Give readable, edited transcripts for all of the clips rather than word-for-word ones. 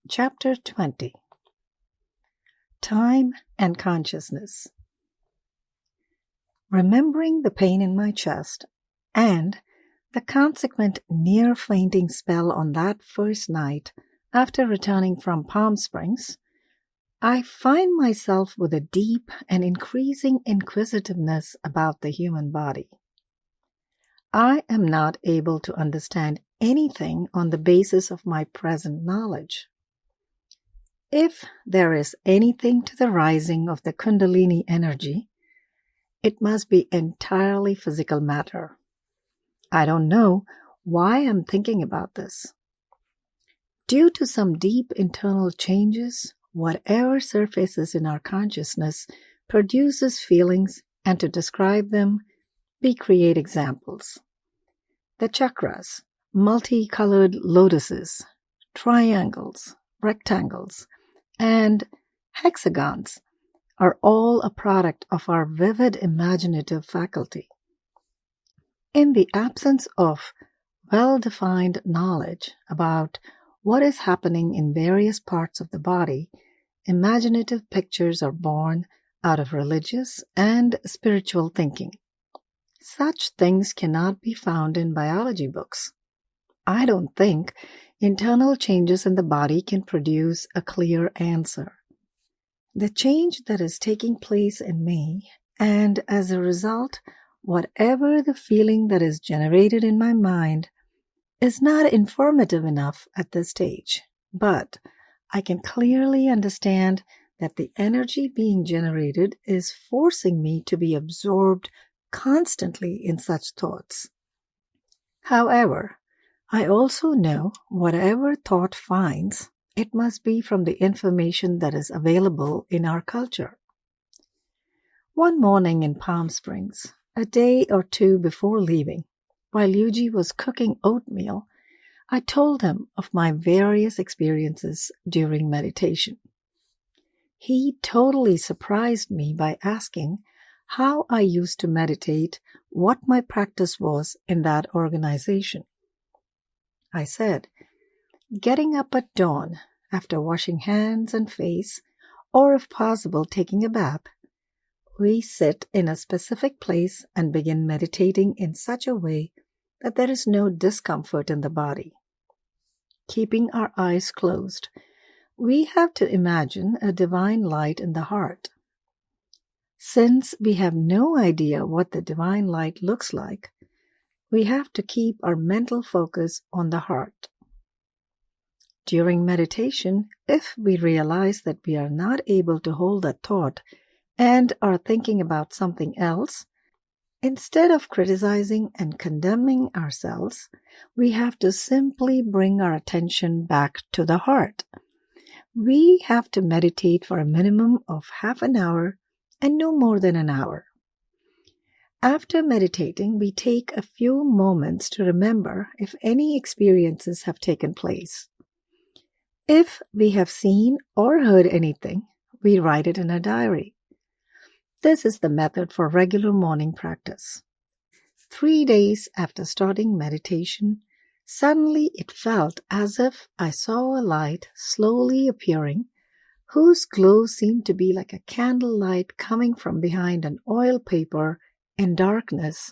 Chapter 20 Time and Consciousness. Remembering the pain in my chest and the consequent near-fainting spell on that first night after returning from Palm Springs, I find myself with a deep and increasing inquisitiveness about the human body. I am not able to understand anything on the basis of my present knowledge. If there is anything to the rising of the Kundalini energy, it must be entirely physical matter. I don't know why I'm thinking about this. Due to some deep internal changes, whatever surfaces in our consciousness produces feelings, and to describe them, we create examples. The chakras, multicolored lotuses, triangles, rectangles, and hexagons are all a product of our vivid imaginative faculty. In the absence of well-defined knowledge about what is happening in various parts of the body, imaginative pictures are born out of religious and spiritual thinking. Such things cannot be found in biology books. I don't think internal changes in the body can produce a clear answer. The change that is taking place in me, and as a result, whatever the feeling that is generated in my mind, is not informative enough at this stage. But I can clearly understand that the energy being generated is forcing me to be absorbed constantly in such thoughts. However, I also know whatever thought finds, it must be from the information that is available in our culture. One morning in Palm Springs, a day or two before leaving, while Yuji was cooking oatmeal, I told him of my various experiences during meditation. He totally surprised me by asking how I used to meditate, what my practice was in that organization. I said, getting up at dawn after washing hands and face, or if possible taking a bath, we sit in a specific place and begin meditating in such a way that there is no discomfort in the body. Keeping our eyes closed, we have to imagine a divine light in the heart. Since we have no idea what the divine light looks like, we have to keep our mental focus on the heart. During meditation, if we realize that we are not able to hold a thought and are thinking about something else, instead of criticizing and condemning ourselves, we have to simply bring our attention back to the heart. We have to meditate for a minimum of half an hour and no more than an hour. After meditating, we take a few moments to remember if any experiences have taken place. If we have seen or heard anything, we write it in a diary. This is the method for regular morning practice. 3 days after starting meditation, suddenly it felt as if I saw a light slowly appearing, whose glow seemed to be like a candlelight coming from behind an oil paper in darkness,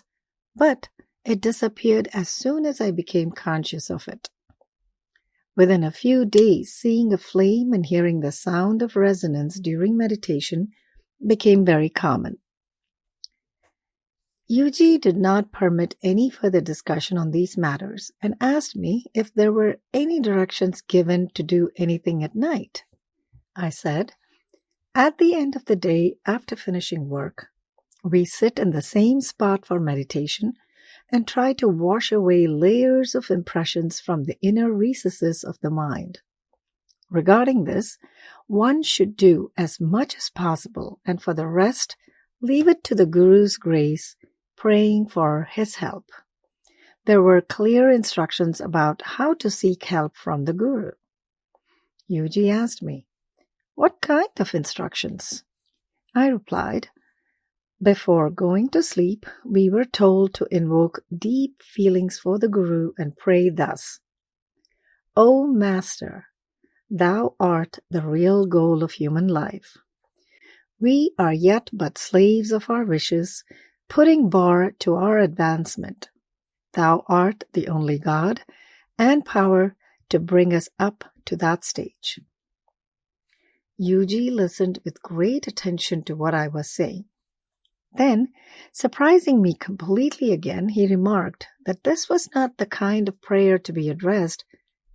but it disappeared as soon as I became conscious of it. Within a few days, seeing a flame and hearing the sound of resonance during meditation became very common. Yuji did not permit any further discussion on these matters and asked me if there were any directions given to do anything at night. I said, at the end of the day after finishing work, we sit in the same spot for meditation and try to wash away layers of impressions from the inner recesses of the mind. Regarding this, one should do as much as possible, and for the rest, leave it to the Guru's grace, praying for his help. There were clear instructions about how to seek help from the Guru. Yuji asked me, what kind of instructions? I replied, before going to sleep, we were told to invoke deep feelings for the Guru and pray thus. O Master, Thou art the real goal of human life. We are yet but slaves of our wishes, putting bar to our advancement. Thou art the only God and power to bring us up to that stage. Yuji listened with great attention to what I was saying. Then, surprising me completely again, he remarked that this was not the kind of prayer to be addressed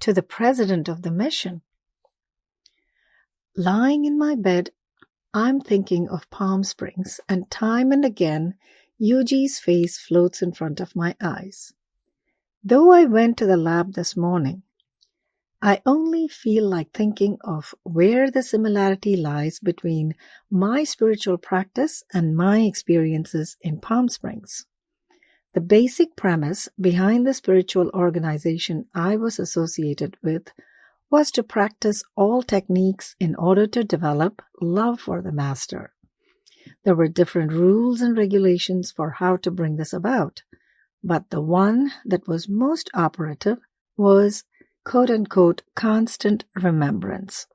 to the president of the mission. Lying in my bed, I'm thinking of Palm Springs, and time and again, Yuji's face floats in front of my eyes. Though I went to the lab this morning, I only feel like thinking of where the similarity lies between my spiritual practice and my experiences in Palm Springs. The basic premise behind the spiritual organization I was associated with was to practice all techniques in order to develop love for the Master. There were different rules and regulations for how to bring this about, but the one that was most operative was quote-unquote constant remembrance.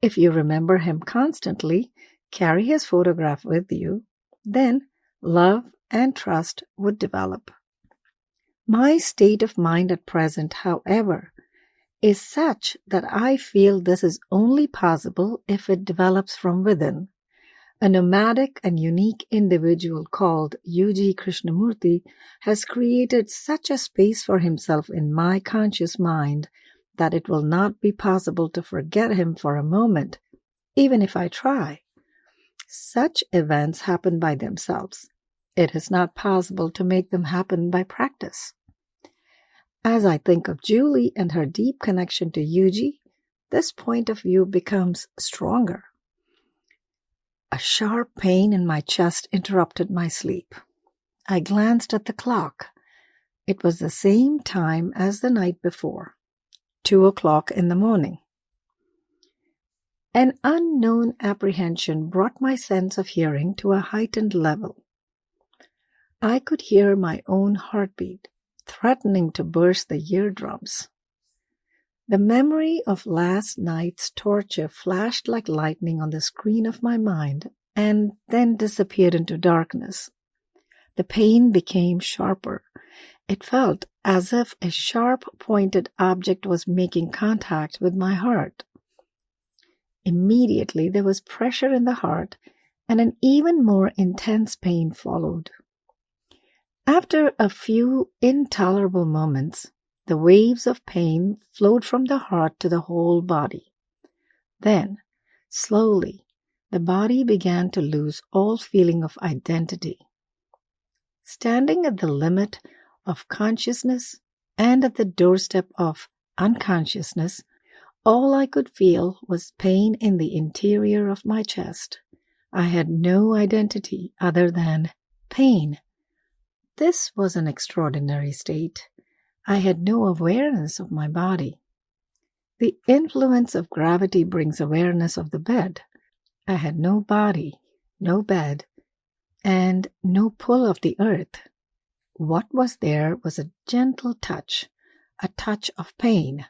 If you remember him constantly, carry his photograph with you, then love and trust would develop. My state of mind at present, however, is such that I feel this is only possible if it develops from within. A nomadic and unique individual called Yuji Krishnamurti has created such a space for himself in my conscious mind that it will not be possible to forget him for a moment, even if I try. Such events happen by themselves. It is not possible to make them happen by practice. As I think of Julie and her deep connection to Yuji, this point of view becomes stronger. A sharp pain in my chest interrupted my sleep. I glanced at the clock. It was the same time as the night before, 2:00 in the morning. An unknown apprehension brought my sense of hearing to a heightened level. I could hear my own heartbeat, threatening to burst the eardrums. The memory of last night's torture flashed like lightning on the screen of my mind and then disappeared into darkness. The pain became sharper. It felt as if a sharp-pointed object was making contact with my heart. Immediately there was pressure in the heart, and an even more intense pain followed. After a few intolerable moments, the waves of pain flowed from the heart to the whole body. Then, slowly, the body began to lose all feeling of identity. Standing at the limit of consciousness and at the doorstep of unconsciousness, all I could feel was pain in the interior of my chest. I had no identity other than pain. This was an extraordinary state. I had no awareness of my body. The influence of gravity brings awareness of the bed. I had no body, no bed, and no pull of the earth. What was there was a gentle touch, a touch of pain.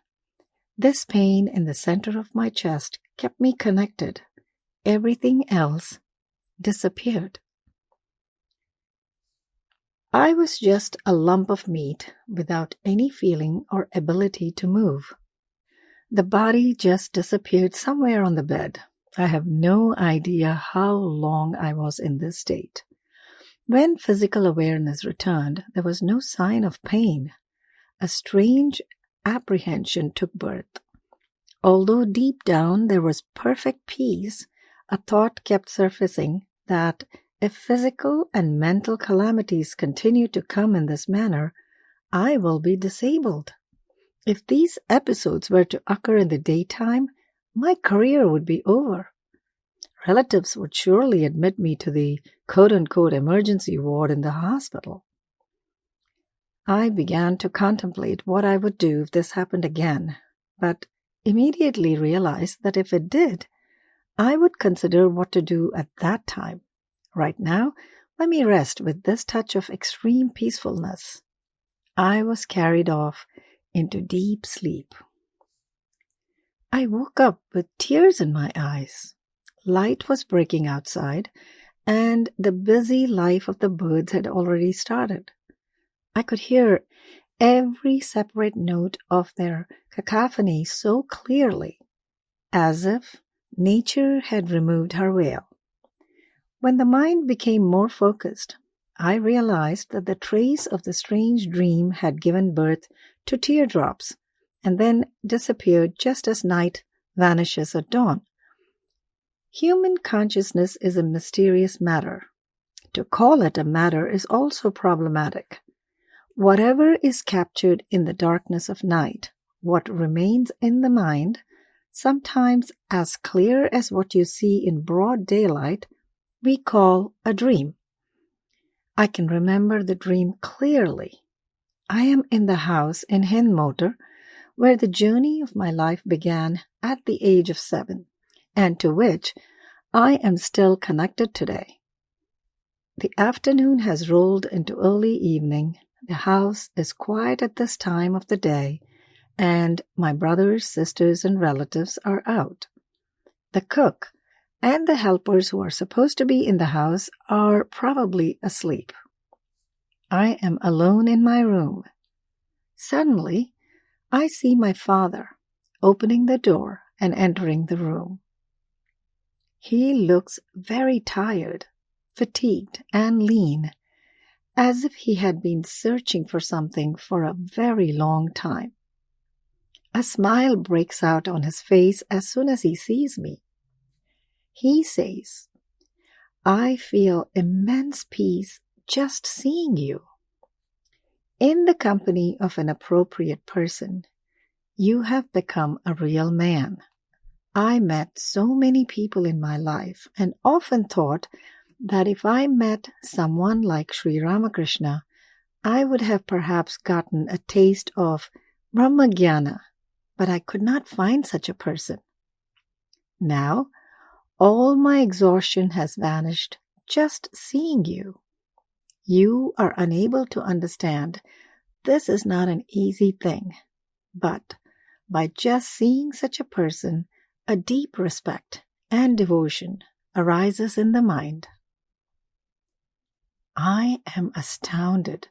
This pain in the center of my chest kept me connected. Everything else disappeared. I was just a lump of meat without any feeling or ability to move. The body just disappeared somewhere on the bed. I have no idea how long I was in this state. When physical awareness returned, there was no sign of pain. A strange apprehension took birth. Although deep down there was perfect peace, a thought kept surfacing that if physical and mental calamities continue to come in this manner, I will be disabled. If these episodes were to occur in the daytime, my career would be over. Relatives would surely admit me to the quote-unquote emergency ward in the hospital. I began to contemplate what I would do if this happened again, but immediately realized that if it did, I would consider what to do at that time. Right now, let me rest with this touch of extreme peacefulness. I was carried off into deep sleep. I woke up with tears in my eyes. Light was breaking outside, and the busy life of the birds had already started. I could hear every separate note of their cacophony so clearly, as if nature had removed her veil. When the mind became more focused, I realized that the trace of the strange dream had given birth to teardrops and then disappeared just as night vanishes at dawn. Human consciousness is a mysterious matter. To call it a matter is also problematic. Whatever is captured in the darkness of night, what remains in the mind, sometimes as clear as what you see in broad daylight, we call a dream. I can remember the dream clearly. I am in the house in Hindmotor, where the journey of my life began at the age of 7, and to which I am still connected today. The afternoon has rolled into early evening. The house is quiet at this time of the day, and my brothers, sisters, and relatives are out. The cook and the helpers who are supposed to be in the house are probably asleep. I am alone in my room. Suddenly, I see my father opening the door and entering the room. He looks very tired, fatigued, and lean, as if he had been searching for something for a very long time. A smile breaks out on his face as soon as he sees me. He says, "I feel immense peace just seeing you. In the company of an appropriate person, you have become a real man. I met so many people in my life and often thought that if I met someone like Sri Ramakrishna, I would have perhaps gotten a taste of Brahmagyana, but I could not find such a person. Now, all my exhaustion has vanished just seeing you. You are unable to understand. This is not an easy thing, but by just seeing such a person, a deep respect and devotion arises in the mind." I am astounded.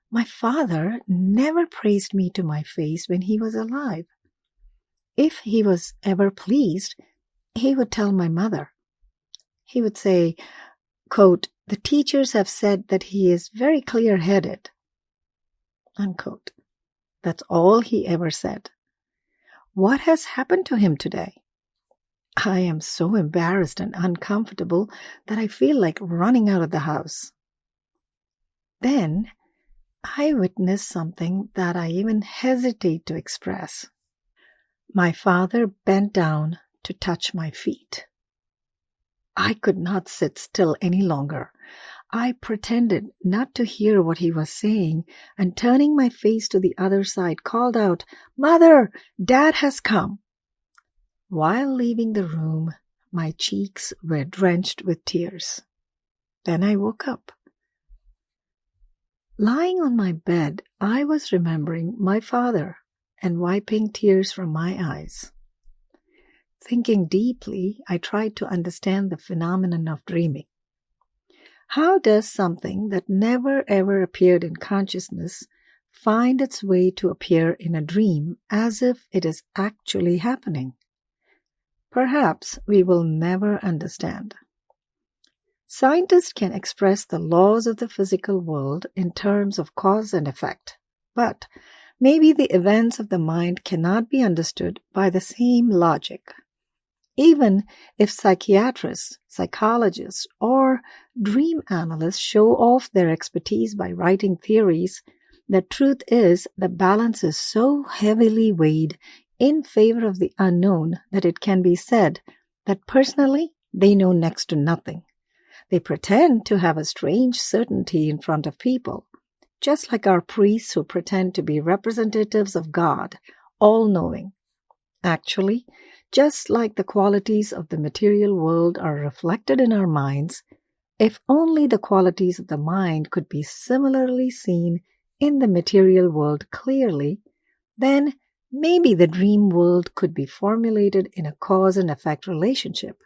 My father never praised me to my face when he was alive. If he was ever pleased, he would tell my mother. He would say, quote, "The teachers have said that he is very clear-headed." Unquote. That's all he ever said. What has happened to him today? I am so embarrassed and uncomfortable that I feel like running out of the house. Then I witness something that I even hesitate to express. My father bent down to touch my feet. I could not sit still any longer. I pretended not to hear what he was saying, and turning my face to the other side, called out, "Mother, Dad has come." While leaving the room, my cheeks were drenched with tears. Then I woke up. Lying on my bed, I was remembering my father and wiping tears from my eyes. Thinking deeply, I tried to understand the phenomenon of dreaming. How does something that never ever appeared in consciousness find its way to appear in a dream as if it is actually happening? Perhaps we will never understand. Scientists can express the laws of the physical world in terms of cause and effect, but maybe the events of the mind cannot be understood by the same logic. Even if psychiatrists, psychologists, or dream analysts show off their expertise by writing theories, the truth is the balance is so heavily weighed in favor of the unknown that it can be said that personally they know next to nothing. They pretend to have a strange certainty in front of people, just like our priests who pretend to be representatives of God, all-knowing. Actually, just like the qualities of the material world are reflected in our minds, if only the qualities of the mind could be similarly seen in the material world clearly, then Maybe the dream world could be formulated in a cause and effect relationship.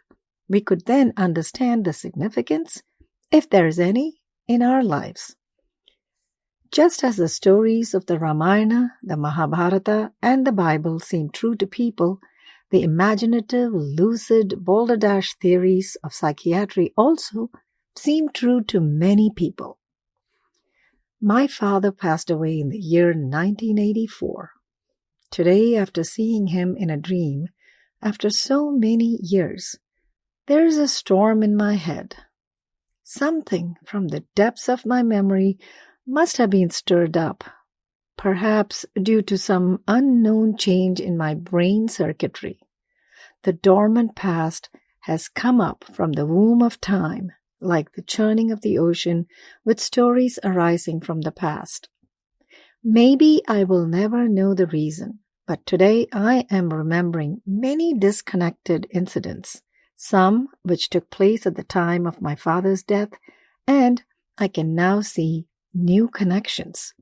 We could then understand the significance, if there is any, in our lives. Just as the stories of the Ramayana, the Mahabharata, and the Bible seem true to people, the imaginative, lucid, balderdash theories of psychiatry also seem true to many people. My father passed away in the year 1984. Today, after seeing him in a dream, after so many years, there is a storm in my head. Something from the depths of my memory must have been stirred up, perhaps due to some unknown change in my brain circuitry. The dormant past has come up from the womb of time, like the churning of the ocean, with stories arising from the past. Maybe I will never know the reason, but today I am remembering many disconnected incidents, some which took place at the time of my father's death, and I can now see new connections.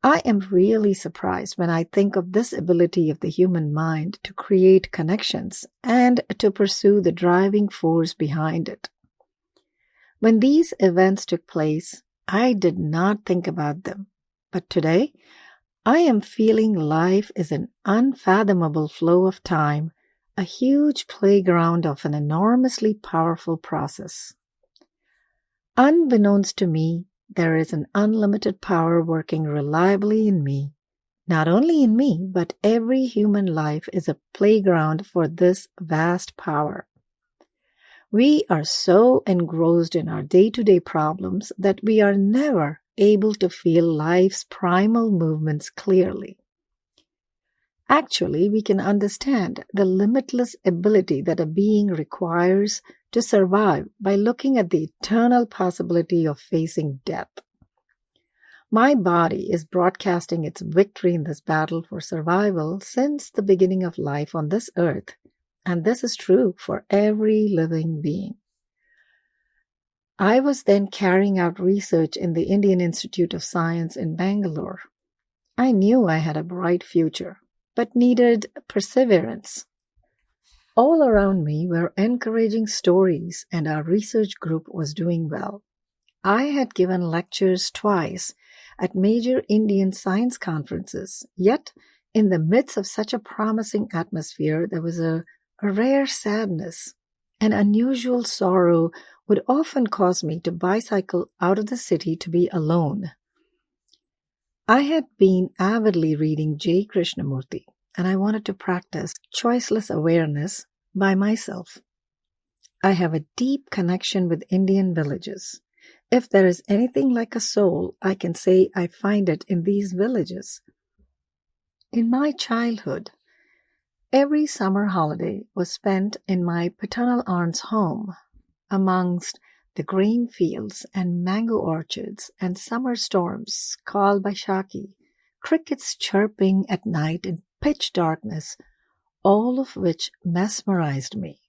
I am really surprised when I think of this ability of the human mind to create connections and to pursue the driving force behind it. When these events took place, I did not think about them, but today I am feeling life is an unfathomable flow of time, a huge playground of an enormously powerful process. Unbeknownst to me, there is an unlimited power working reliably in me. Not only in me, but every human life is a playground for this vast power. We are so engrossed in our day-to-day problems that we are never able to feel life's primal movements clearly. Actually, we can understand the limitless ability that a being requires to survive by looking at the eternal possibility of facing death. My body is broadcasting its victory in this battle for survival since the beginning of life on this earth, and this is true for every living being. I was then carrying out research in the Indian Institute of Science in Bangalore. I knew I had a bright future, but needed perseverance. All around me were encouraging stories, and our research group was doing well. I had given lectures twice at major Indian science conferences, yet in the midst of such a promising atmosphere, there was a rare sadness. An unusual sorrow would often cause me to bicycle out of the city to be alone. I had been avidly reading J. Krishnamurti, and I wanted to practice choiceless awareness by myself. I have a deep connection with Indian villages. If there is anything like a soul, I can say I find it in these villages. In my childhood, every summer holiday was spent in my paternal aunt's home, amongst the grain fields and mango orchards and summer storms called Baishakhi, crickets chirping at night in pitch darkness, all of which mesmerized me.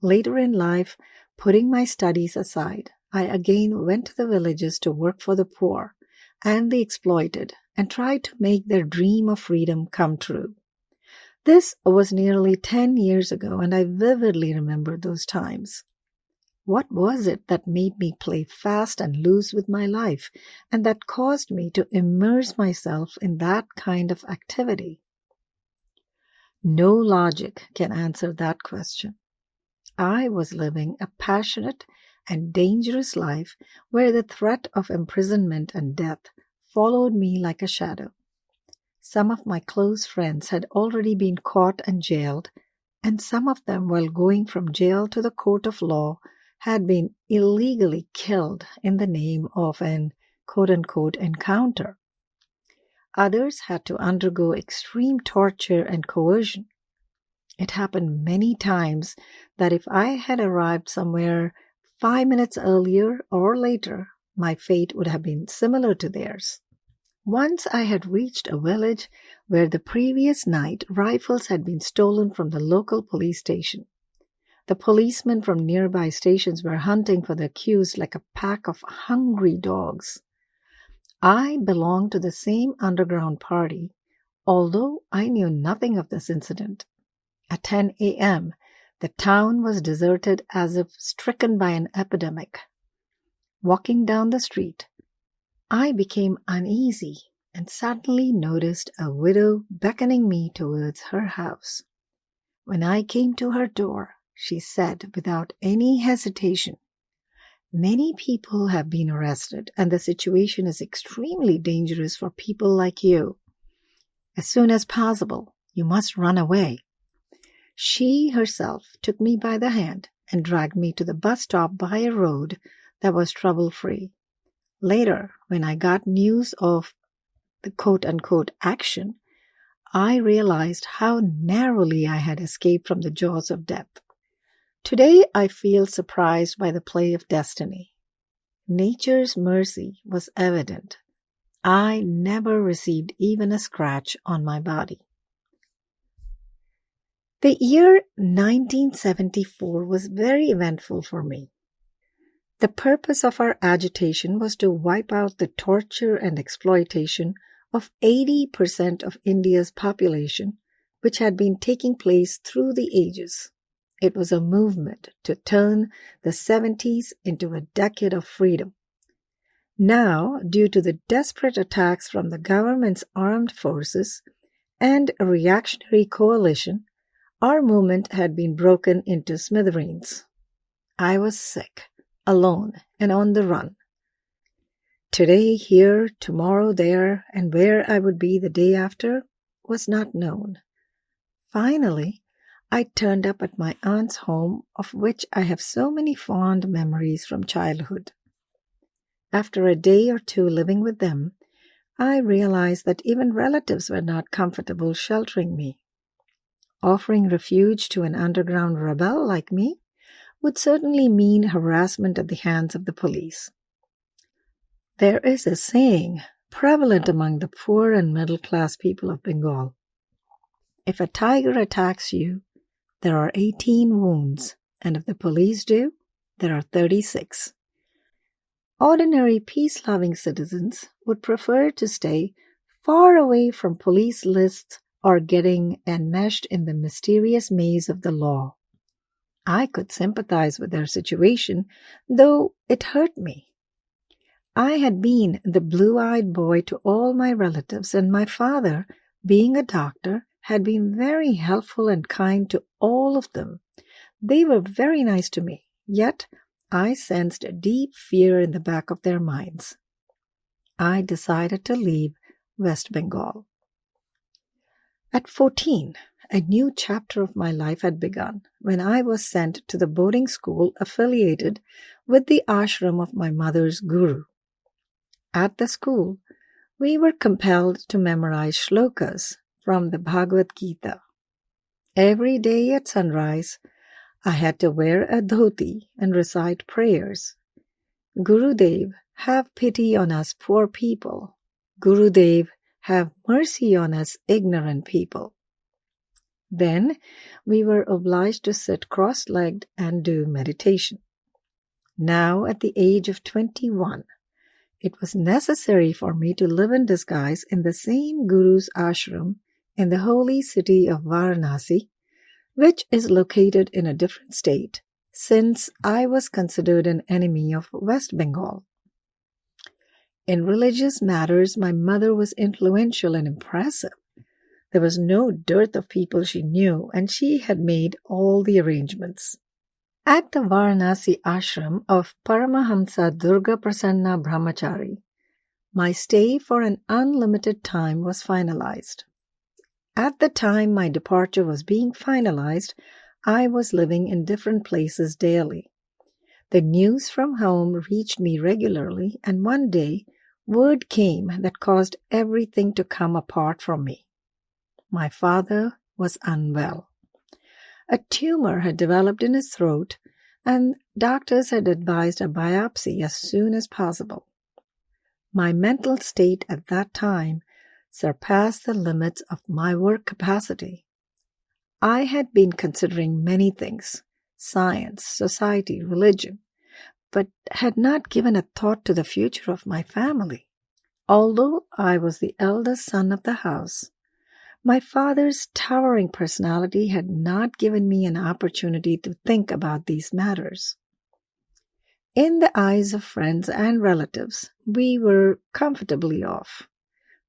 Later in life, putting my studies aside, I again went to the villages to work for the poor and the exploited and tried to make their dream of freedom come true. This was nearly 10 years ago, and I vividly remember those times. What was it that made me play fast and loose with my life, and that caused me to immerse myself in that kind of activity? No logic can answer that question. I was living a passionate and dangerous life where the threat of imprisonment and death followed me like a shadow. Some of my close friends had already been caught and jailed, and some of them, while going from jail to the court of law, had been illegally killed in the name of an quote-unquote encounter. Others had to undergo extreme torture and coercion. It happened many times that if I had arrived somewhere 5 minutes earlier or later, my fate would have been similar to theirs. Once I had reached a village where the previous night rifles had been stolen from the local police station. The policemen from nearby stations were hunting for the accused like a pack of hungry dogs. I belonged to the same underground party, although I knew nothing of this incident. At 10 a.m., the town was deserted as if stricken by an epidemic. Walking down the street, I became uneasy and suddenly noticed a widow beckoning me towards her house. When I came to her door, she said without any hesitation, "Many people have been arrested, and the situation is extremely dangerous for people like you. As soon as possible, you must run away." She herself took me by the hand and dragged me to the bus stop by a road that was trouble-free. Later, when I got news of the quote-unquote action, I realized how narrowly I had escaped from the jaws of death. Today, I feel surprised by the play of destiny. Nature's mercy was evident. I never received even a scratch on my body. The year 1974 was very eventful for me. The purpose of our agitation was to wipe out the torture and exploitation of 80% of India's population, which had been taking place through the ages. It was a movement to turn the 70s into a decade of freedom. Now, due to the desperate attacks from the government's armed forces and a reactionary coalition, our movement had been broken into smithereens. I was sick, alone, and on the run. Today here, tomorrow there, and where I would be the day after was not known. Finally, I turned up at my aunt's home, of which I have so many fond memories from childhood. After a day or two living with them, I realized that even relatives were not comfortable sheltering me. Offering refuge to an underground rebel like me would certainly mean harassment at the hands of the police. There is a saying prevalent among the poor and middle-class people of Bengal. If a tiger attacks you, there are 18 wounds, and if the police do, there are 36. Ordinary peace-loving citizens would prefer to stay far away from police lists or getting enmeshed in the mysterious maze of the law. I could sympathize with their situation, though it hurt me. I had been the blue-eyed boy to all my relatives, and my father, being a doctor, had been very helpful and kind to all of them. They were very nice to me, yet I sensed a deep fear in the back of their minds. I decided to leave West Bengal. At 14, a new chapter of my life had begun when I was sent to the boarding school affiliated with the ashram of my mother's guru. At the school, we were compelled to memorize shlokas from the Bhagavad Gita. Every day at sunrise, I had to wear a dhoti and recite prayers. Gurudev, have pity on us poor people. Gurudev, have mercy on us ignorant people. Then we were obliged to sit cross-legged and do meditation. Now, at the age of 21, it was necessary for me to live in disguise in the same Guru's ashram in the holy city of Varanasi, which is located in a different state, since I was considered an enemy of West Bengal. In religious matters, my mother was influential and impressive. There was no dearth of people she knew, and she had made all the arrangements. At the Varanasi ashram of Paramahamsa Durga Prasanna Brahmachari, my stay for an unlimited time was finalized. At the time my departure was being finalized, I was living in different places daily. The news from home reached me regularly, and one day word came that caused everything to come apart from me. My father was unwell. A tumor had developed in his throat, and doctors had advised a biopsy as soon as possible. My mental state at that time surpassed the limits of my work capacity. I had been considering many things, science, society, religion, but had not given a thought to the future of my family. Although I was the eldest son of the house, My father's towering personality had not given me an opportunity to think about these matters. In the eyes of friends and relatives, we were comfortably off.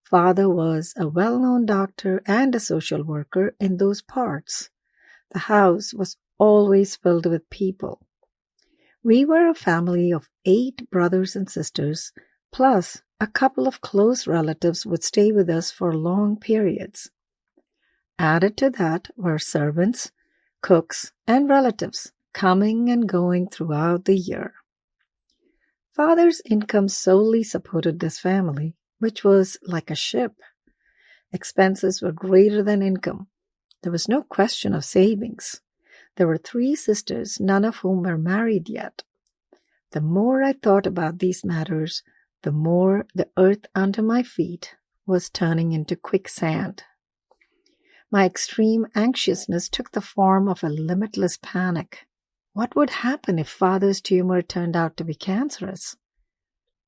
Father was a well-known doctor and a social worker in those parts. The house was always filled with people. We were a family of 8 brothers and sisters, plus a couple of close relatives would stay with us for long periods. Added to that were servants, cooks, and relatives coming and going throughout the year. Father's income solely supported this family, which was like a ship. Expenses were greater than income. There was no question of savings. There were 3 sisters, none of whom were married yet. The more I thought about these matters, the more the earth under my feet was turning into quicksand. My extreme anxiousness took the form of a limitless panic. What would happen if father's tumor turned out to be cancerous?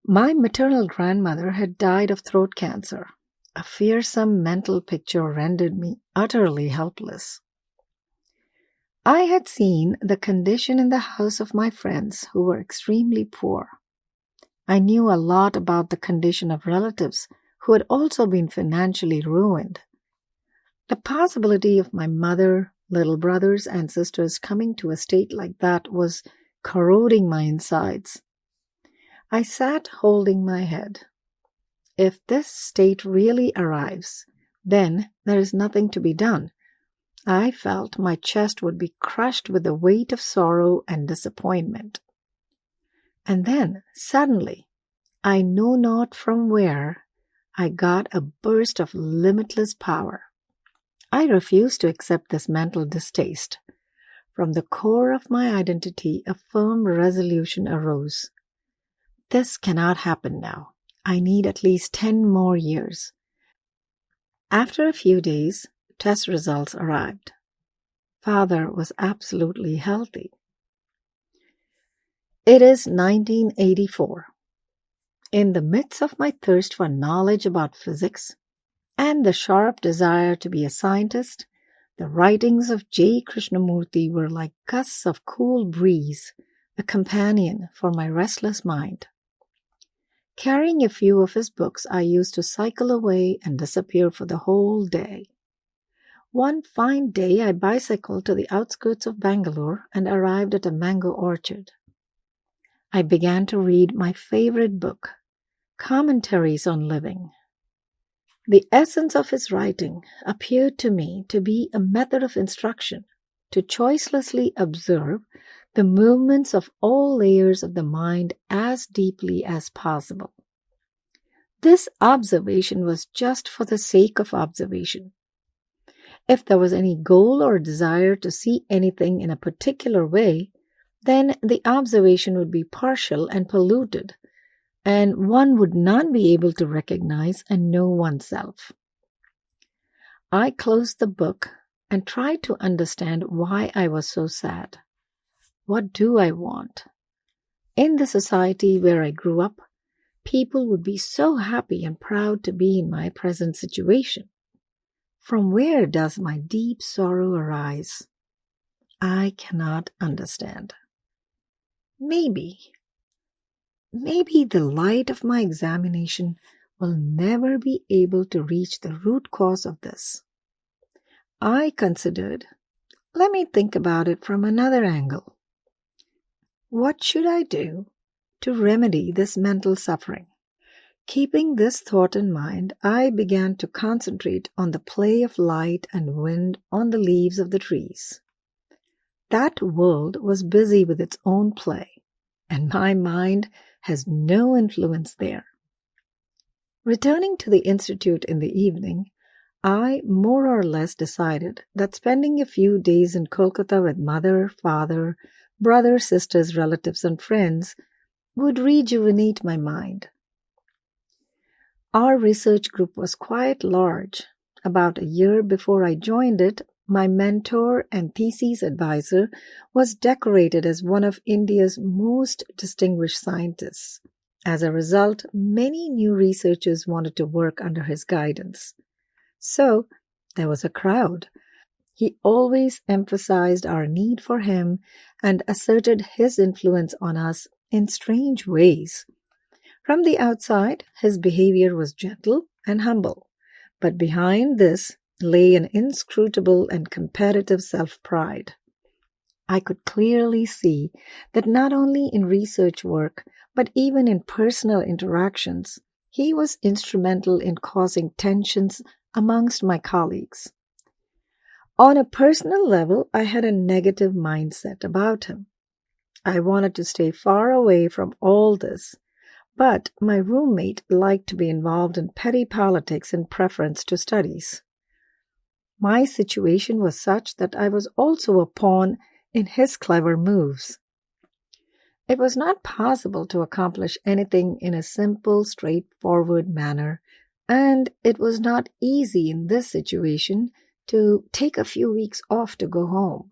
My maternal grandmother had died of throat cancer. A fearsome mental picture rendered me utterly helpless. I had seen the condition in the house of my friends who were extremely poor. I knew a lot about the condition of relatives who had also been financially ruined. The possibility of my mother, little brothers, and sisters coming to a state like that was corroding my insides. I sat holding my head. If this state really arrives, then there is nothing to be done. I felt my chest would be crushed with the weight of sorrow and disappointment. And then, suddenly, I know not from where, I got a burst of limitless power. I refused to accept this mental distaste. From the core of my identity, a firm resolution arose. This cannot happen now. I need at least 10 more years. After a few days, test results arrived. Father was absolutely healthy. It is 1984. In the midst of my thirst for knowledge about physics and the sharp desire to be a scientist, the writings of J. Krishnamurti were like gusts of cool breeze, a companion for my restless mind. Carrying a few of his books, I used to cycle away and disappear for the whole day. One fine day, I bicycled to the outskirts of Bangalore and arrived at a mango orchard. I began to read my favorite book, Commentaries on Living. The essence of his writing appeared to me to be a method of instruction to choicelessly observe the movements of all layers of the mind as deeply as possible. This observation was just for the sake of observation. If there was any goal or desire to see anything in a particular way, then the observation would be partial and polluted, and one would not be able to recognize and know oneself. I closed the book and tried to understand why I was so sad. What do I want? In the society where I grew up, people would be so happy and proud to be in my present situation. From where does my deep sorrow arise? I cannot understand. Maybe the light of my examination will never be able to reach the root cause of this. I considered, let me think about it from another angle. What should I do to remedy this mental suffering? Keeping this thought in mind, I began to concentrate on the play of light and wind on the leaves of the trees. That world was busy with its own play, and my mind has no influence there. Returning to the institute in the evening, I more or less decided that spending a few days in Kolkata with mother, father, brothers, sisters, relatives, and friends would rejuvenate my mind. Our research group was quite large. About a year before I joined it, my mentor and thesis advisor was decorated as one of India's most distinguished scientists. As a result, many new researchers wanted to work under his guidance. So, there was a crowd. He always emphasized our need for him and asserted his influence on us in strange ways. From the outside, his behavior was gentle and humble, but behind this lay an inscrutable and competitive self-pride. I could clearly see that not only in research work, but even in personal interactions, he was instrumental in causing tensions amongst my colleagues. On a personal level, I had a negative mindset about him. I wanted to stay far away from all this, but my roommate liked to be involved in petty politics in preference to studies. My situation was such that I was also a pawn in his clever moves. It was not possible to accomplish anything in a simple, straightforward manner, and it was not easy in this situation to take a few weeks off to go home.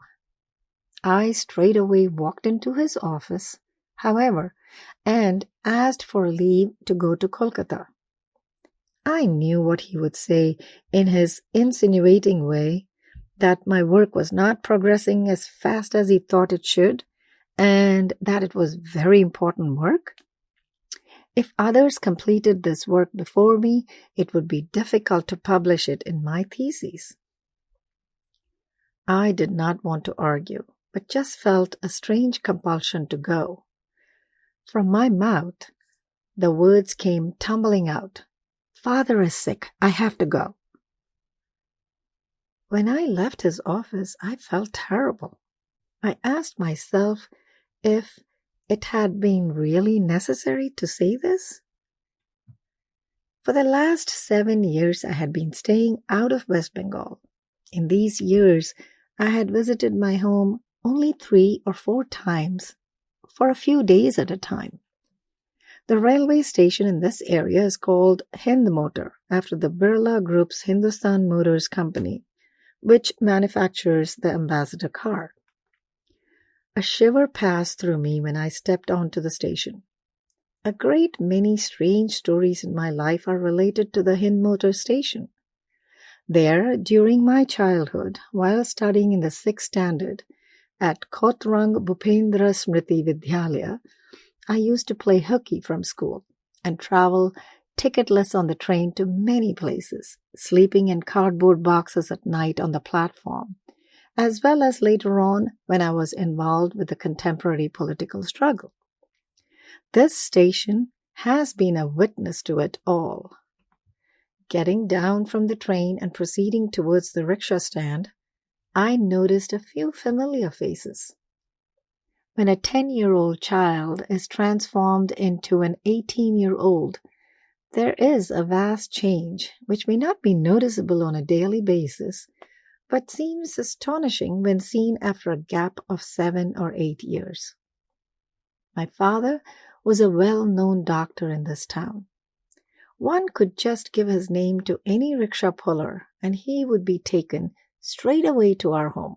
I straightaway walked into his office, however, and asked for leave to go to Kolkata. I knew what he would say in his insinuating way, that my work was not progressing as fast as he thought it should, and that it was very important work. If others completed this work before me, it would be difficult to publish it in my thesis. I did not want to argue, but just felt a strange compulsion to go. From my mouth, the words came tumbling out. "Father is sick. I have to go." When I left his office, I felt terrible. I asked myself if it had been really necessary to say this. For the last 7 years, I had been staying out of West Bengal. In these years, I had visited my home only 3 or 4 times, for a few days at a time. The railway station in this area is called Hind Motor, after the Birla Group's Hindustan Motors Company, which manufactures the Ambassador car. A shiver passed through me when I stepped onto the station. A great many strange stories in my life are related to the Hind Motor station. There, during my childhood, while studying in the 6th standard at Kotrang Bhupendra Smriti Vidyalaya, I used to play hooky from school and travel ticketless on the train to many places, sleeping in cardboard boxes at night on the platform, as well as later on when I was involved with the contemporary political struggle. This station has been a witness to it all. Getting down from the train and proceeding towards the rickshaw stand, I noticed a few familiar faces. When a 10-year-old child is transformed into an 18-year-old, there is a vast change which may not be noticeable on a daily basis, but seems astonishing when seen after a gap of 7 or 8 years. My father was a well-known doctor in this town. One could just give his name to any rickshaw puller, and he would be taken straight away to our home.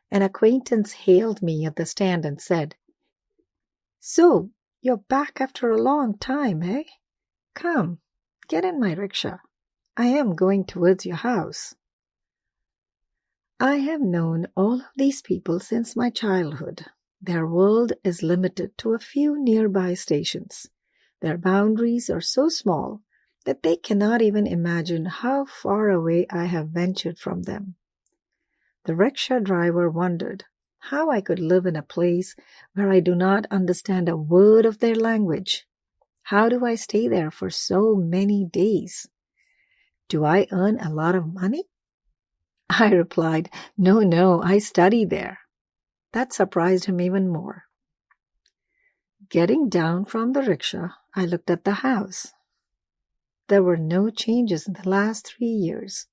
An acquaintance hailed me at the stand and said, "So, you're back after a long time, eh? Come, get in my rickshaw. I am going towards your house." I have known all of these people since my childhood. Their world is limited to a few nearby stations. Their boundaries are so small that they cannot even imagine how far away I have ventured from them. The rickshaw driver wondered how I could live in a place where I do not understand a word of their language. How do I stay there for so many days? Do I earn a lot of money? I replied, No, I study there. That surprised him even more. Getting down from the rickshaw, I looked at the house. There were no changes in the last 3 years.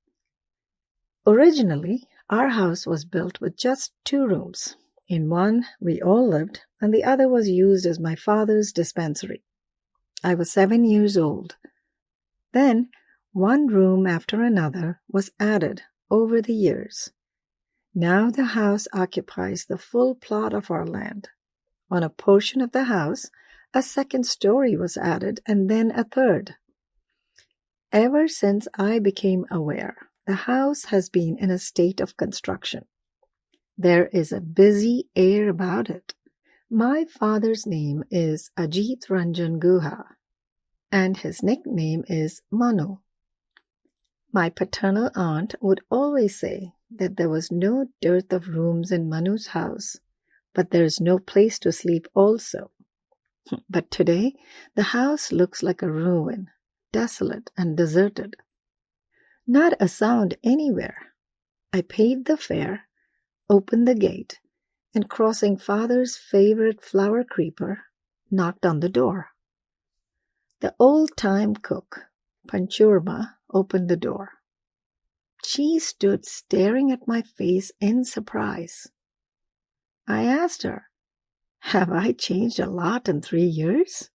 Originally, our house was built with just 2 rooms. In one, we all lived, and the other was used as my father's dispensary. I was 7 years old. Then, one room after another was added over the years. Now the house occupies the full plot of our land. On a portion of the house, a 2nd story was added and then a 3rd. Ever since I became aware the house has been in a state of construction. There is a busy air about it. My father's name is Ajit Ranjan Guha, and his nickname is Manu. My paternal aunt would always say that there was no dearth of rooms in Manu's house, but there is no place to sleep also. But today, the house looks like a ruin, desolate and deserted. Not a sound anywhere. I paid the fare, opened the gate, and crossing father's favorite flower creeper, knocked on the door. The old-time cook, Panchurma, opened the door. She stood staring at my face in surprise. I asked her, "Have I changed a lot in 3 years?"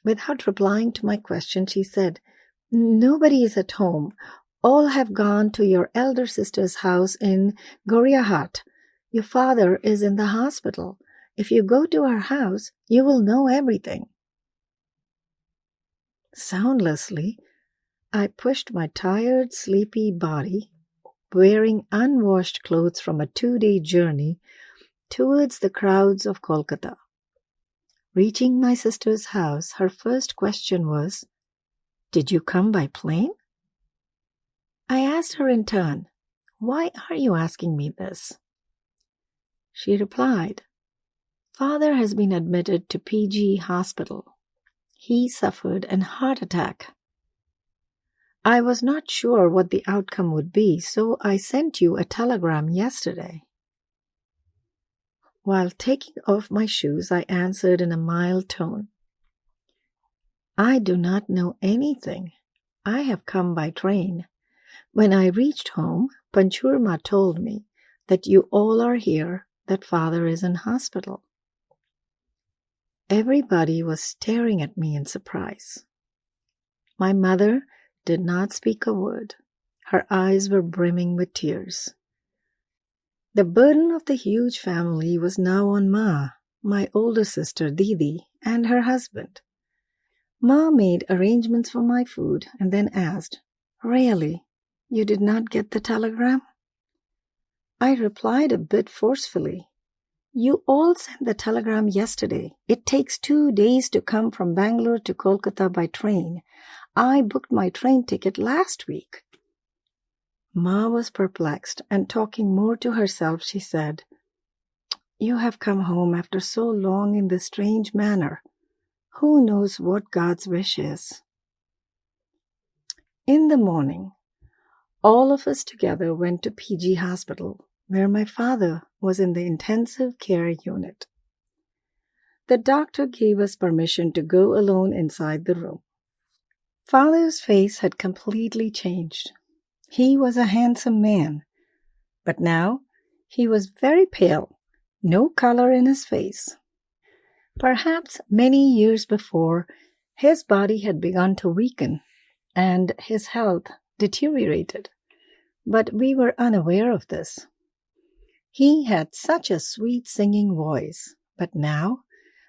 Without replying to my question, she said, "Nobody is at home. All have gone to your elder sister's house in Goriahat. Your father is in the hospital. If you go to our house, you will know everything." Soundlessly, I pushed my tired, sleepy body, wearing unwashed clothes from a 2-day journey, towards the crowds of Kolkata. Reaching my sister's house, her first question was, "Did you come by plane?" I asked her in turn, "Why are you asking me this?" She replied, "Father has been admitted to PG hospital. He suffered an heart attack. I was not sure what the outcome would be, so I sent you a telegram yesterday." While taking off my shoes, I answered in a mild tone, "I do not know anything. I have come by train. When I reached home, Panchurma told me that you all are here, that father is in hospital." Everybody was staring at me in surprise. My mother did not speak a word. Her eyes were brimming with tears. The burden of the huge family was now on Ma, my older sister Didi, and her husband. Ma made arrangements for my food and then asked, "Really, you did not get the telegram?" I replied a bit forcefully, "You all sent the telegram yesterday. It takes 2 days to come from Bangalore to Kolkata by train. I booked my train ticket last week." Ma was perplexed, and talking more to herself, she said, "You have come home after so long in this strange manner. Who knows what God's wish is?" In the morning, all of us together went to PG hospital, where my father was in the intensive care unit. The doctor gave us permission to go alone inside the room. Father's face had completely changed. He was a handsome man, but now he was very pale, no color in his face. Perhaps many years before, his body had begun to weaken and his health deteriorated, but we were unaware of this. He had such a sweet singing voice, but now,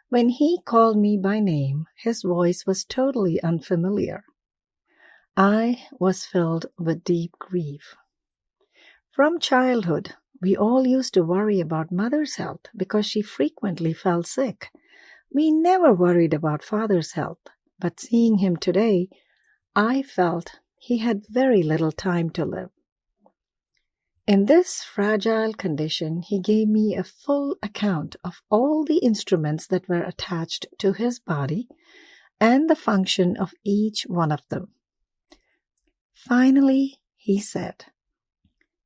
when he called me by name, his voice was totally unfamiliar. I was filled with deep grief. From childhood, we all used to worry about mother's health because she frequently fell sick. We never worried about father's health, but seeing him today, I felt he had very little time to live. In this fragile condition, he gave me a full account of all the instruments that were attached to his body and the function of each one of them. Finally, he said,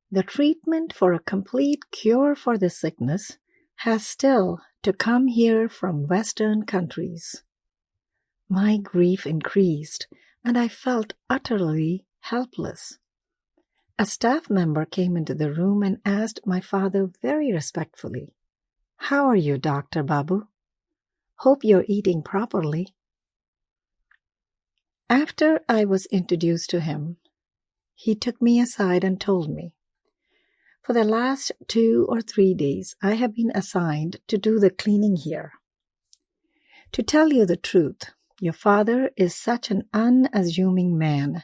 "The treatment for a complete cure for this sickness has still to come here from Western countries." My grief increased, and I felt utterly helpless. A staff member came into the room and asked my father very respectfully, "How are you, Dr. Babu? Hope you're eating properly." After I was introduced to him, he took me aside and told me, "For the last 2 or 3 days, I have been assigned to do the cleaning here. To tell you the truth, your father is such an unassuming man.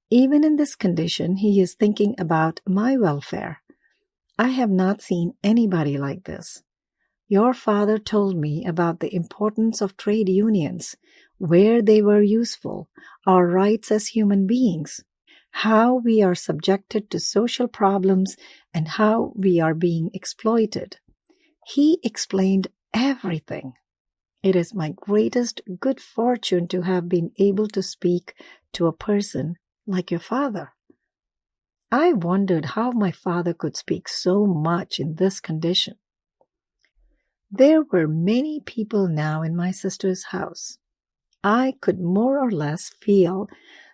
Even in this condition, he is thinking about my welfare. I have not seen anybody like this. Your father told me about the importance of trade unions, where they were useful, our rights as human beings, how we are subjected to social problems, and how we are being exploited. He explained everything. It is my greatest good fortune to have been able to speak to a person like your father. I wondered how my father could speak so much in this condition. There were many people now in my sister's house. I could more or less feel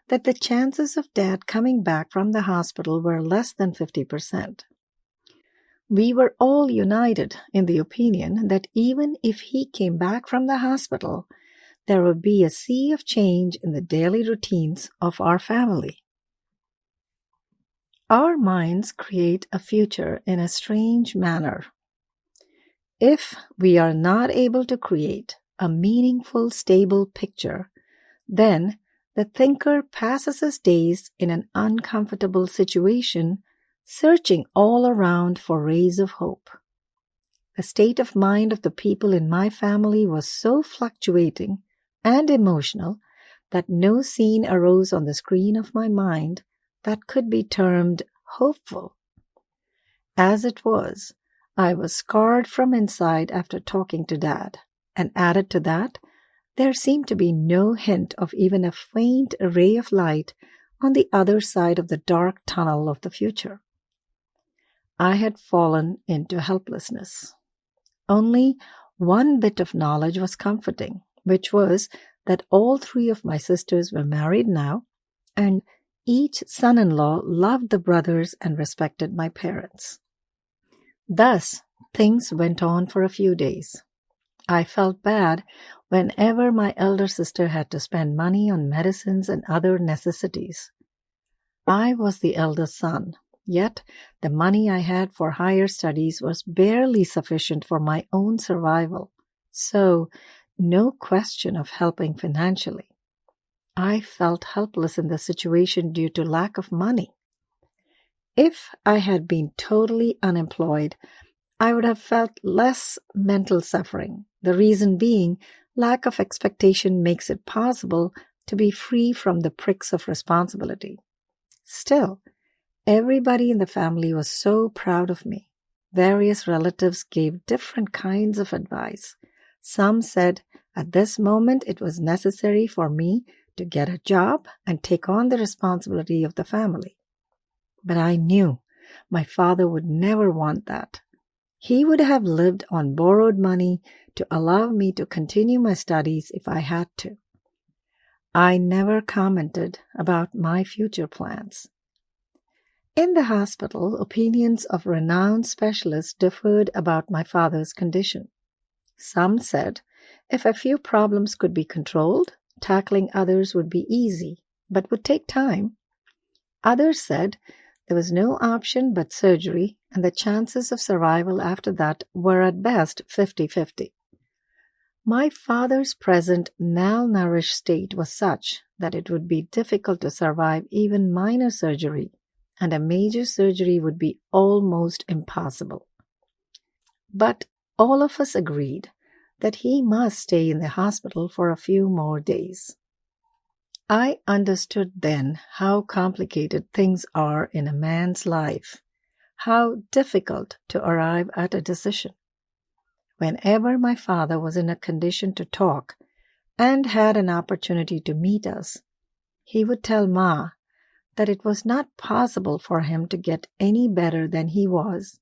that the chances of Dad coming back from the hospital were less than 50%. We were all united in the opinion that even if he came back from the hospital, there would be a sea of change in the daily routines of our family. Our minds create a future in a strange manner. If we are not able to create a meaningful, stable picture, then the thinker passes his days in an uncomfortable situation, searching all around for rays of hope. The state of mind of the people in my family was so fluctuating and emotional that no scene arose on the screen of my mind that could be termed hopeful. As it was, I was scarred from inside after talking to Dad, and added to that, there seemed to be no hint of even a faint ray of light on the other side of the dark tunnel of the future. I had fallen into helplessness. Only one bit of knowledge was comforting, which was that all three of my sisters were married now, and each son-in-law loved the brothers and respected my parents. Thus, things went on for a few days. I felt bad whenever my elder sister had to spend money on medicines and other necessities. I was the eldest son, yet the money I had for higher studies was barely sufficient for my own survival, so no question of helping financially. I felt helpless in the situation due to lack of money. If I had been totally unemployed, I would have felt less mental suffering. The reason being, lack of expectation makes it possible to be free from the pricks of responsibility. Still, everybody in the family was so proud of me. Various relatives gave different kinds of advice. Some said at this moment it was necessary for me to get a job and take on the responsibility of the family. But I knew my father would never want that. He would have lived on borrowed money to allow me to continue my studies if I had to. I never commented about my future plans. In the hospital, opinions of renowned specialists differed about my father's condition. Some said if a few problems could be controlled, tackling others would be easy, but would take time. Others said there was no option but surgery, and the chances of survival after that were at best 50-50. My father's present malnourished state was such that it would be difficult to survive even minor surgery, and a major surgery would be almost impossible. But all of us agreed that he must stay in the hospital for a few more days. I understood then how complicated things are in a man's life, how difficult to arrive at a decision. Whenever my father was in a condition to talk and had an opportunity to meet us, he would tell Ma that it was not possible for him to get any better than he was,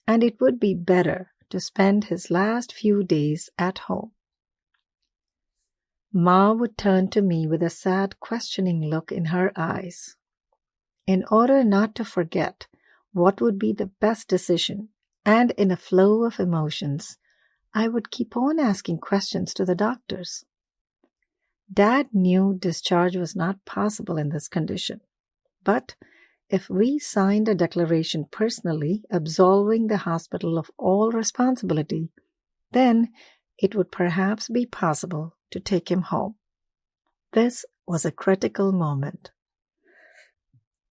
and it would be better to spend his last few days at home. Ma would turn to me with a sad, questioning look in her eyes. In order not to forget what would be the best decision, and in a flow of emotions, I would keep on asking questions to the doctors. Dad knew discharge was not possible in this condition, but if we signed a declaration personally absolving the hospital of all responsibility, then it would perhaps be possible to take him home. This was a critical moment.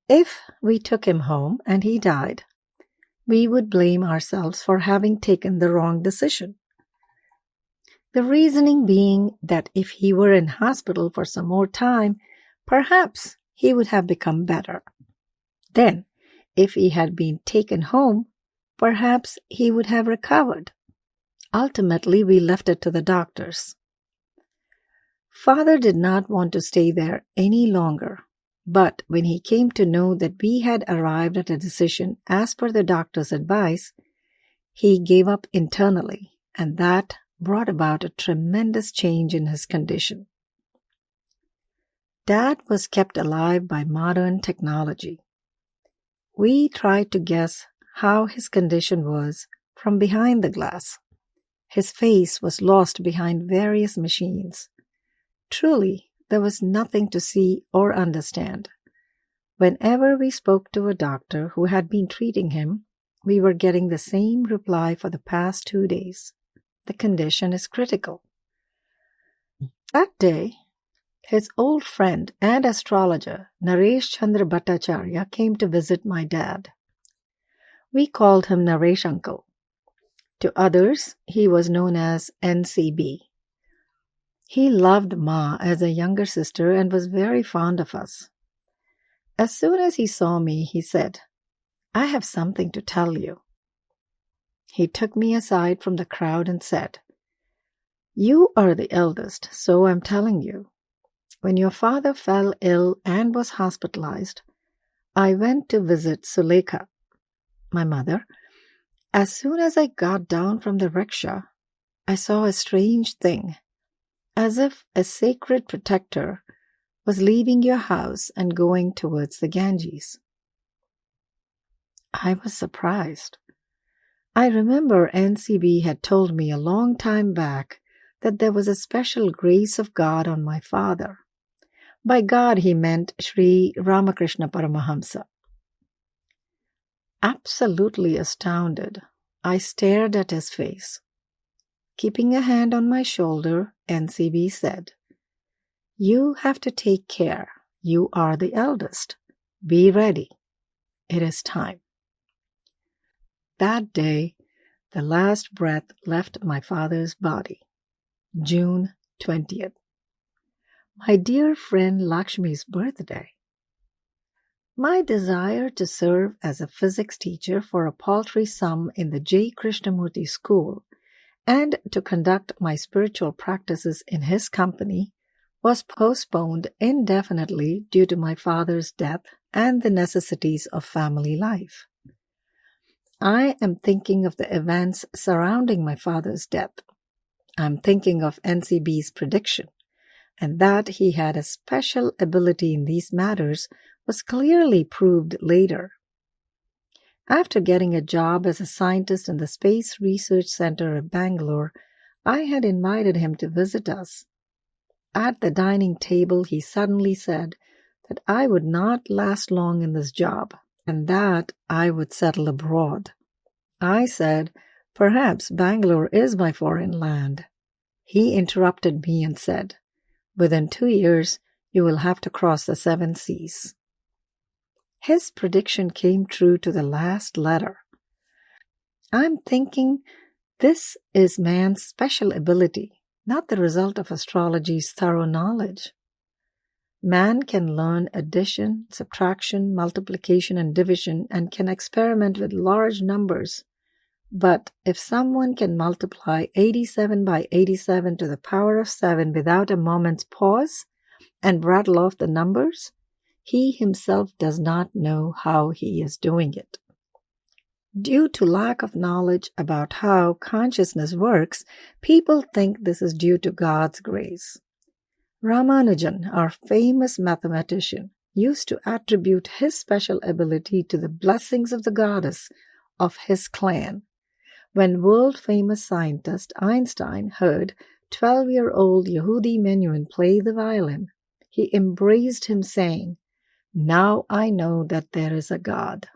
If we took him home and he died, we would blame ourselves for having taken the wrong decision. The reasoning being that if he were in hospital for some more time, perhaps he would have become better. Then, if he had been taken home, perhaps he would have recovered. Ultimately, we left it to the doctors. Father did not want to stay there any longer, but when he came to know that we had arrived at a decision as per the doctor's advice, he gave up internally, and that brought about a tremendous change in his condition. Dad was kept alive by modern technology. We tried to guess how his condition was from behind the glass. His face was lost behind various machines. Truly, there was nothing to see or understand. Whenever we spoke to a doctor who had been treating him, we were getting the same reply for the past 2 days. The condition is critical. That day, his old friend and astrologer, Naresh Chandra Bhattacharya, came to visit my dad. We called him Naresh Uncle. To others, he was known as NCB. He loved Ma as a younger sister and was very fond of us. As soon as he saw me, he said, "I have something to tell you." He took me aside from the crowd and said, "You are the eldest, so I'm telling you. When your father fell ill and was hospitalized, I went to visit Sulekha, my mother. As soon as I got down from the rickshaw, I saw a strange thing, as if a sacred protector was leaving your house and going towards the Ganges." I was surprised. I remember NCB had told me a long time back that there was a special grace of God on my father. By God, he meant Sri Ramakrishna Paramahamsa. Absolutely astounded, I stared at his face. Keeping a hand on my shoulder, NCB said, "You have to take care. You are the eldest. Be ready. It is time." That day, the last breath left my father's body. June 20th. My dear friend Lakshmi's birthday. My desire to serve as a physics teacher for a paltry sum in the J. Krishnamurti school and to conduct my spiritual practices in his company was postponed indefinitely due to my father's death and the necessities of family life. I am thinking of the events surrounding my father's death. I'm thinking of NCB's prediction, and that he had a special ability in these matters was clearly proved later. After getting a job as a scientist in the Space Research Center of Bangalore, I had invited him to visit us. At the dining table, he suddenly said that I would not last long in this job and that I would settle abroad. I said, "Perhaps Bangalore is my foreign land." He interrupted me and said, "Within 2 years, you will have to cross the 7 seas. His prediction came true to the last letter. I'm thinking this is man's special ability, not the result of astrology's thorough knowledge. Man can learn addition, subtraction, multiplication, and division and can experiment with large numbers. But if someone can multiply 87 by 87 to the power of 7 without a moment's pause and rattle off the numbers, he himself does not know how he is doing it. Due to lack of knowledge about how consciousness works, people think this is due to God's grace. Ramanujan, our famous mathematician, used to attribute his special ability to the blessings of the goddess of his clan. When world-famous scientist Einstein heard 12-year-old Yehudi Menuhin play the violin, he embraced him, saying, "Now I know that there is a God."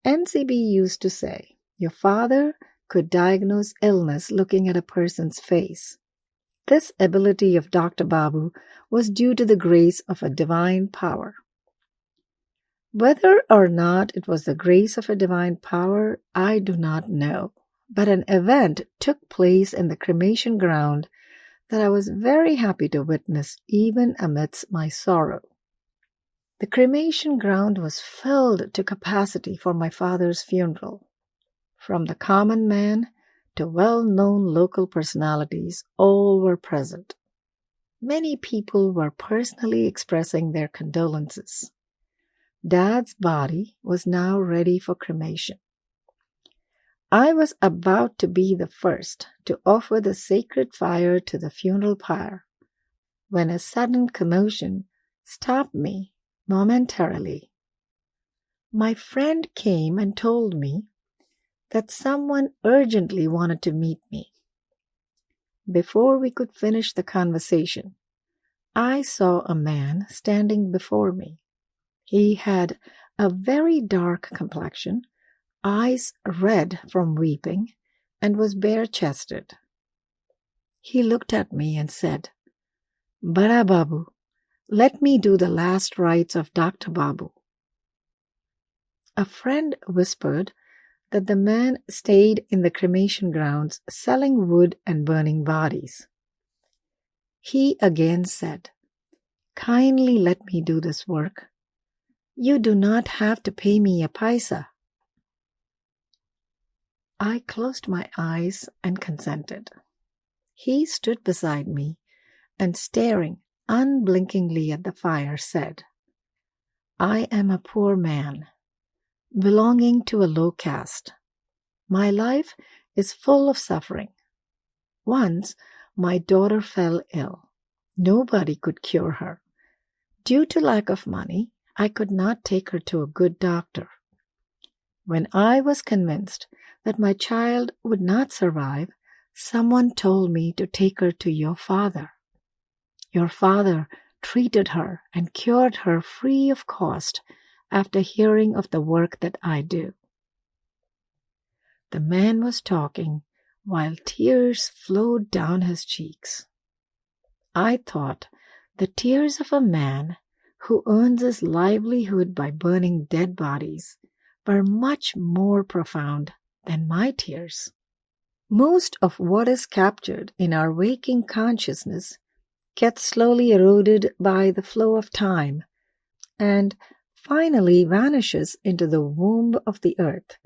NCB used to say, "Your father could diagnose illness looking at a person's face." This ability of Dr. Babu was due to the grace of a divine power. Whether or not it was the grace of a divine power, I do not know, but an event took place in the cremation ground that I was very happy to witness even amidst my sorrow. The cremation ground was filled to capacity for my father's funeral. From the common man to well-known local personalities, all were present. Many people were personally expressing their condolences. Dad's body was now ready for cremation. I was about to be the first to offer the sacred fire to the funeral pyre when a sudden commotion stopped me momentarily. My friend came and told me that someone urgently wanted to meet me. Before we could finish the conversation, I saw a man standing before me. He had a very dark complexion, eyes red from weeping, and was bare-chested. He looked at me and said, "Bada Babu, let me do the last rites of Dr. Babu." A friend whispered that the man stayed in the cremation grounds selling wood and burning bodies. He again said, "Kindly let me do this work. You do not have to pay me a paisa." I closed my eyes and consented. He stood beside me and, staring unblinkingly at the fire, said, "I am a poor man, belonging to a low caste. My life is full of suffering. Once my daughter fell ill. Nobody could cure her. Due to lack of money, I could not take her to a good doctor. When I was convinced that my child would not survive, someone told me to take her to your father. Your father treated her and cured her free of cost after hearing of the work that I do." The man was talking while tears flowed down his cheeks. I thought the tears of a man who earns his livelihood by burning dead bodies were much more profound than my tears. Most of what is captured in our waking consciousness gets slowly eroded by the flow of time and finally vanishes into the womb of the earth.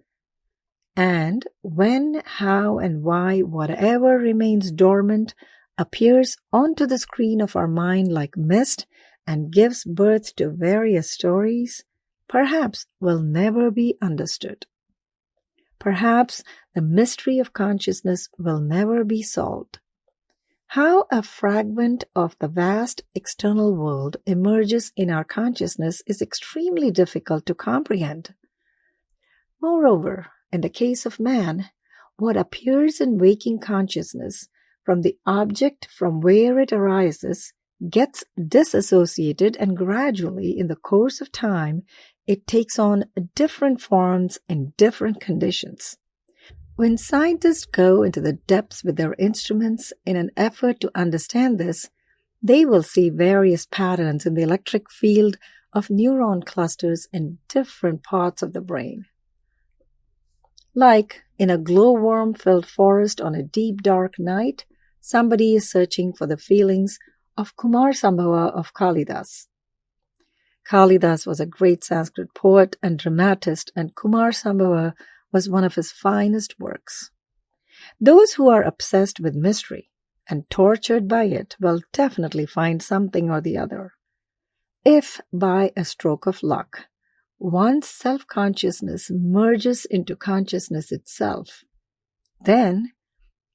And when, how, and why whatever remains dormant appears onto the screen of our mind like mist and gives birth to various stories, perhaps will never be understood. Perhaps the mystery of consciousness will never be solved. How a fragment of the vast external world emerges in our consciousness is extremely difficult to comprehend. Moreover, in the case of man, what appears in waking consciousness from the object from where it arises gets disassociated, and gradually, in the course of time, it takes on different forms in different conditions. When scientists go into the depths with their instruments in an effort to understand this, they will see various patterns in the electric field of neuron clusters in different parts of the brain. Like in a glowworm-filled forest on a deep dark night, somebody is searching for the feelings of Kumar Sambhava of Kalidas. Kalidas was a great Sanskrit poet and dramatist, and Kumar Sambhava was one of his finest works. Those who are obsessed with mystery and tortured by it will definitely find something or the other. If, by a stroke of luck, one's self-consciousness merges into consciousness itself, then,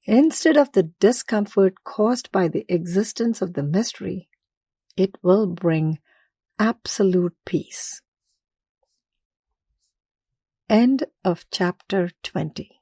instead of the discomfort caused by the existence of the mystery, it will bring absolute peace. End of chapter 20.